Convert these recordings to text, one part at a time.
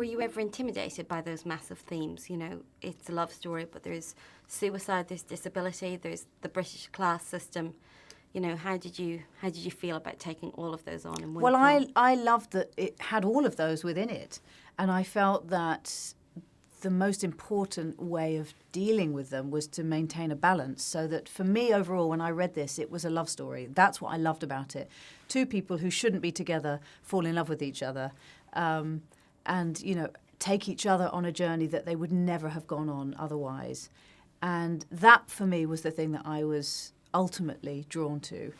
you ever intimidated by those massive themes? You know, it's a love story, but there's suicide, there's disability, there's the British class system. You know, how did you feel about taking all of those on in one Well, film? I loved that it had all of those within it, and I felt that the most important way of dealing with them was to maintain a balance, so that for me overall, when I read this, it was a love story. That's what I loved about it. Two people who shouldn't be together fall in love with each other, and, you know, take each other on a journey that they would never have gone on otherwise. And that, for me, was the thing that I was ultimately drawn to.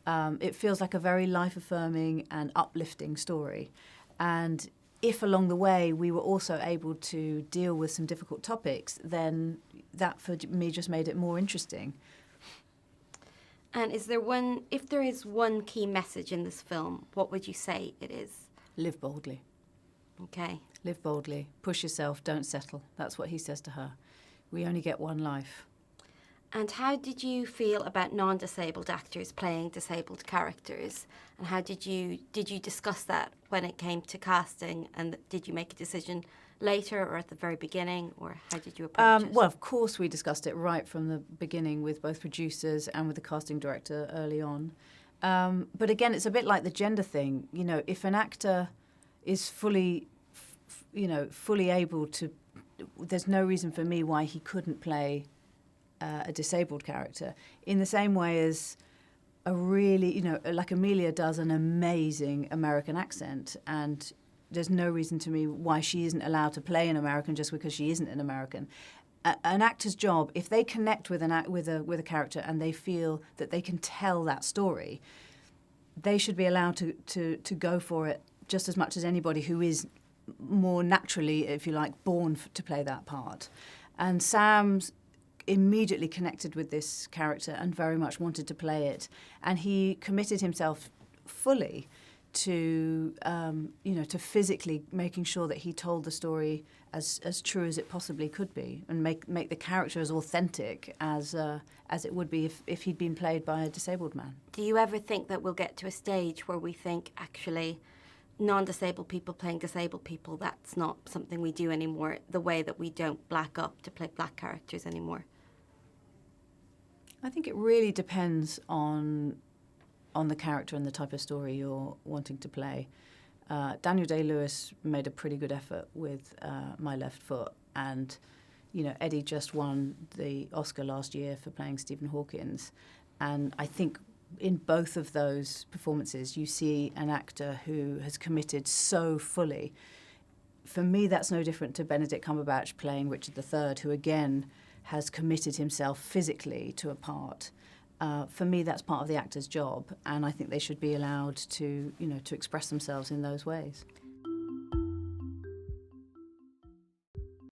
It feels like a very life-affirming and uplifting story. And if along the way we were also able to deal with some difficult topics, then that for me just made it more interesting. And if there is one key message in this film, what would you say it is? Live boldly. Okay. Live boldly. Push yourself. Don't settle. That's what he says to her. We only get one life. And how did you feel about non-disabled actors playing disabled characters? And how did you discuss that when it came to casting? And did you make a decision later or at the very beginning, or how did you approach it? Well, of course we discussed it right from the beginning with both producers and with the casting director early on. But again, it's a bit like the gender thing. You know, if an actor is fully able to, there's no reason for me why he couldn't play a disabled character, in the same way as a really, you know, like Amelia does an amazing American accent, and there's no reason to me why she isn't allowed to play an American just because she isn't an American. An actor's job, if they connect with a character and they feel that they can tell that story, they should be allowed to go for it just as much as anybody who is more naturally, if you like, born to play that part. And Sam's immediately connected with this character and very much wanted to play it, and he committed himself fully to to physically making sure that he told the story as true as it possibly could be, and make the character as authentic as it would be if he'd been played by a disabled man. Do you ever think that we'll get to a stage where we think, actually, non-disabled people playing disabled people, that's not something we do anymore, the way that we don't black up to play black characters anymore? I think it really depends on the character and the type of story you're wanting to play. Daniel Day-Lewis made a pretty good effort with My Left Foot, and you know, Eddie just won the Oscar last year for playing Stephen Hawkins, and I think in both of those performances you see an actor who has committed so fully. For me, that's no different to Benedict Cumberbatch playing Richard III, who again has committed himself physically to a part. For me, that's part of the actor's job, and I think they should be allowed to, you know, to express themselves in those ways.